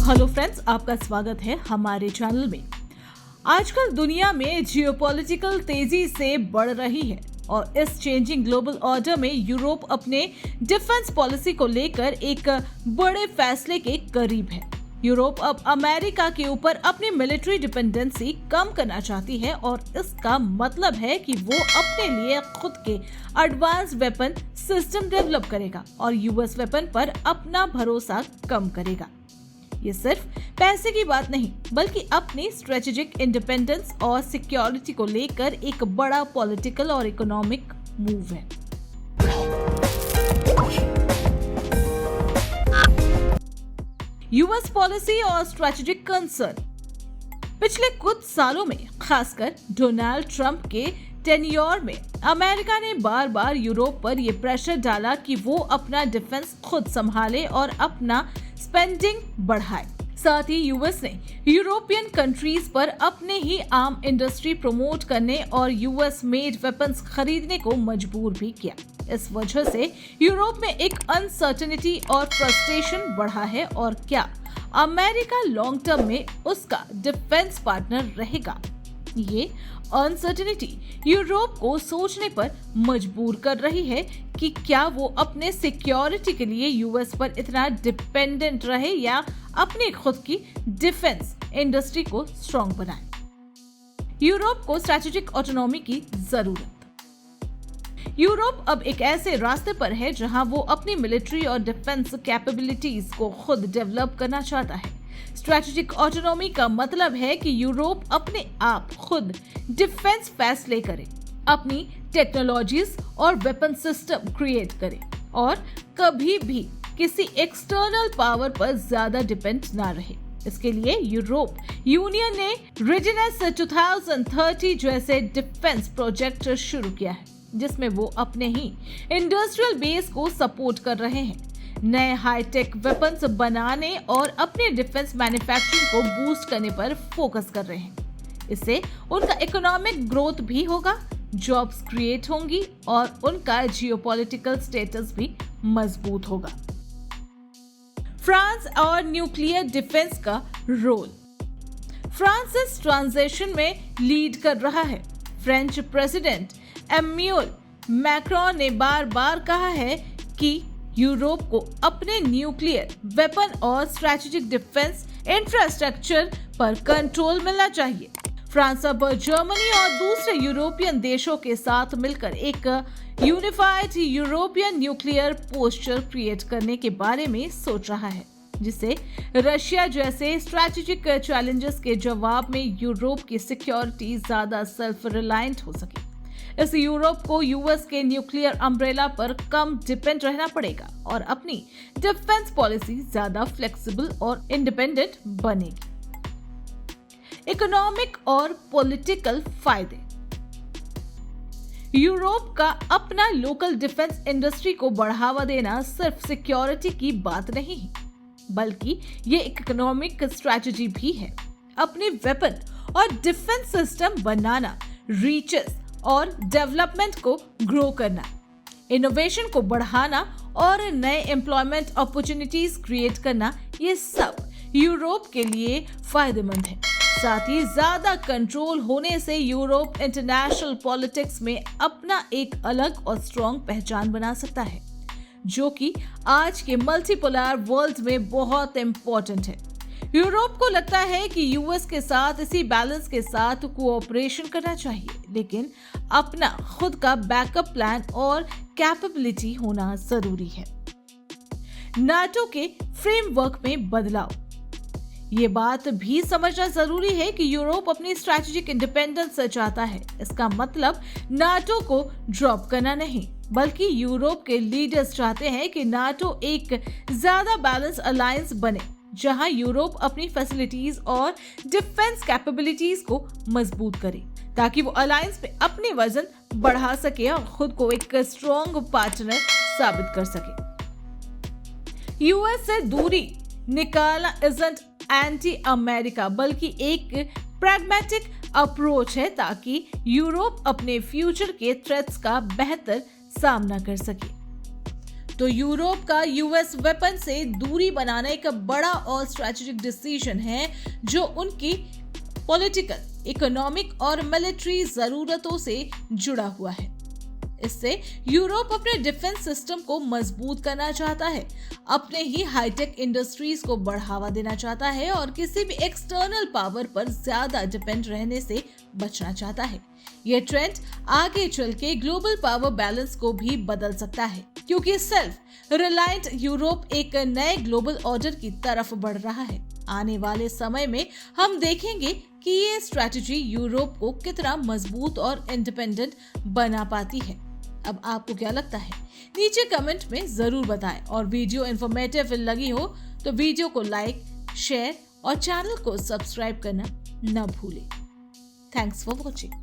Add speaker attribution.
Speaker 1: Hello friends, आपका स्वागत है हमारे चैनल में। आजकल दुनिया में जियोपॉलिटिकल तेजी से बढ़ रही है और इस चेंजिंग ग्लोबल ऑर्डर में यूरोप अपने डिफेंस पॉलिसी को लेकर एक बड़े फैसले के करीब है। यूरोप अब अमेरिका के ऊपर अपनी मिलिट्री डिपेंडेंसी कम करना चाहती है और इसका मतलब है कि वो अपने लिए खुद के एडवांस वेपन सिस्टम डेवलप करेगा और यूएस वेपन पर अपना भरोसा कम करेगा। ये सिर्फ पैसे की बात नहीं, बल्कि अपनी स्ट्रेटेजिक इंडिपेंडेंस और सिक्योरिटी को लेकर एक बड़ा पॉलिटिकल और इकोनॉमिक मूव है। यूएस पॉलिसी और स्ट्रेटेजिक कंसर्न। पिछले कुछ सालों में, खासकर डोनाल्ड ट्रंप के टेन्योर में, अमेरिका ने बार बार यूरोप पर यह प्रेशर डाला कि वो अपना डिफेंस खुद संभाले और अपना स्पेंडिंग बढ़ाए। साथ ही यूएस ने यूरोपियन कंट्रीज पर अपने ही आर्म इंडस्ट्री प्रमोट करने और यूएस मेड वेपन्स खरीदने को मजबूर भी किया। इस वजह से यूरोप में एक अनसर्टेनिटी और फ्रस्ट्रेशन बढ़ा है और क्या अमेरिका लॉन्ग टर्म में उसका डिफेंस पार्टनर रहेगा? ये अनसर्टेनिटी यूरोप को सोचने पर मजबूर कर रही है कि क्या वो अपने सिक्योरिटी के लिए यूएस पर इतना डिपेंडेंट रहे या अपनी खुद की डिफेंस इंडस्ट्री को स्ट्रॉन्ग बनाए। यूरोप को स्ट्रेटेजिक ऑटोनॉमी की जरूरत। यूरोप अब एक ऐसे रास्ते पर है जहां वो अपनी मिलिट्री और डिफेंस कैपेबिलिटीज को खुद डेवलप करना चाहता है। स्ट्रेटेजिक ऑटोनॉमी का मतलब है कि यूरोप अपने आप खुद डिफेंस फैसले करे, अपनी टेक्नोलॉजीज और वेपन सिस्टम क्रिएट करे और कभी भी किसी एक्सटर्नल पावर पर ज्यादा डिपेंड ना रहे। इसके लिए यूरोप यूनियन ने रेडिनेस 2030 जैसे डिफेंस प्रोजेक्ट शुरू किया है, जिसमें वो अपने ही इंडस्ट्रियल बेस को सपोर्ट कर रहे हैं, नए हाईटेक वेपन्स बनाने और अपने डिफेंस मैन्युफैक्चरिंग को बूस्ट करने पर फोकस कर रहे हैं। इससे उनका इकोनॉमिक ग्रोथ भी होगा, जॉब्स क्रिएट होंगी और उनका जियोपॉलिटिकल स्टेटस भी मजबूत होगा। फ्रांस और न्यूक्लियर डिफेंस का रोल। फ्रांस इस ट्रांजिशन में लीड कर रहा है। फ्रेंच प्रेसिडेंट एम्यूल मैक्रोन ने बार बार कहा है कि यूरोप को अपने न्यूक्लियर वेपन और स्ट्रेटेजिक डिफेंस इंफ्रास्ट्रक्चर पर कंट्रोल मिलना चाहिए। फ्रांस अब जर्मनी और दूसरे यूरोपियन देशों के साथ मिलकर एक unified European nuclear posture create करने के बारे में सोच रहा है, जिससे रशिया जैसे स्ट्रेटेजिक चैलेंजेस के जवाब में यूरोप की सिक्योरिटी ज्यादा सेल्फ रिलायंट हो सके। इस यूरोप को यूएस के न्यूक्लियर अम्ब्रेला पर कम डिपेंड रहना पड़ेगा और अपनी डिफेंस पॉलिसी ज्यादा फ्लेक्सिबल और इंडिपेंडेंट बनेगी। इकोनॉमिक और पॉलिटिकल फायदे। यूरोप का अपना लोकल डिफेंस इंडस्ट्री को बढ़ावा देना सिर्फ सिक्योरिटी की बात नहीं है, बल्कि ये इकोनॉमिक स्ट्रेटजी भी है। अपने वेपन और डिफेंस सिस्टम बनाना, रीचेस और डेवलपमेंट को ग्रो करना, इनोवेशन को बढ़ाना और नए एम्प्लॉयमेंट अपॉर्चुनिटीज क्रिएट करना, ये सब यूरोप के लिए फायदेमंद है। साथ ही ज्यादा कंट्रोल होने से यूरोप इंटरनेशनल पॉलिटिक्स में अपना एक अलग और स्ट्रॉन्ग पहचान बना सकता है, जो कि आज के मल्टीपोलर वर्ल्ड में बहुत इंपॉर्टेंट है। यूरोप को लगता है कि यूएस के साथ इसी बैलेंस के साथ कोऑपरेशन करना चाहिए, लेकिन अपना खुद का बैकअप प्लान और कैपेबिलिटी होना जरूरी है। नाटो के फ्रेमवर्क में बदलाव। ये बात भी समझना जरूरी है कि यूरोप अपनी स्ट्रेटेजिक इंडिपेंडेंस चाहता है। इसका मतलब नाटो को ड्रॉप करना नहीं, बल्कि यूरोप के लीडर्स चाहते हैं कि नाटो एक ज्यादा बैलेंस अलायंस बने, जहां यूरोप अपनी फैसिलिटीज और डिफेंस कैपेबिलिटीज को मजबूत करे, ताकि वो अलायंस में अपनी वजन बढ़ा सके और खुद को एक स्ट्रॉन्ग पार्टनर साबित कर सके। यूएस से दूरी निकालना इजंट एंटी अमेरिका, बल्कि एक प्रैग्मेटिक अप्रोच है ताकि यूरोप अपने फ्यूचर के थ्रेट्स का बेहतर सामना कर सके। तो यूरोप का यूएस वेपन से दूरी बनाना एक बड़ा और स्ट्रेटेजिक डिसीजन है जो उनकी पॉलिटिकल, इकोनॉमिक और मिलिट्री जरूरतों से जुड़ा हुआ है। इससे यूरोप अपने डिफेंस सिस्टम को मजबूत करना चाहता है, अपने ही हाईटेक इंडस्ट्रीज को बढ़ावा देना चाहता है और किसी भी एक्सटर्नल पावर पर ज्यादा डिपेंड रहने से बचना चाहता है। यह ट्रेंड आगे चल के ग्लोबल पावर बैलेंस को भी बदल सकता है, क्योंकि सेल्फ रिलायंट यूरोप एक नए ग्लोबल ऑर्डर की तरफ बढ़ रहा है। आने वाले समय में हम देखेंगे कि ये स्ट्रैटेजी यूरोप को कितना मजबूत और इंडिपेंडेंट बना पाती है। अब आपको क्या लगता है? नीचे कमेंट में जरूर बताएं और वीडियो इंफॉर्मेटिव लगी हो तो वीडियो को लाइक, शेयर और चैनल को सब्सक्राइब करना न भूलें। Thanks for watching.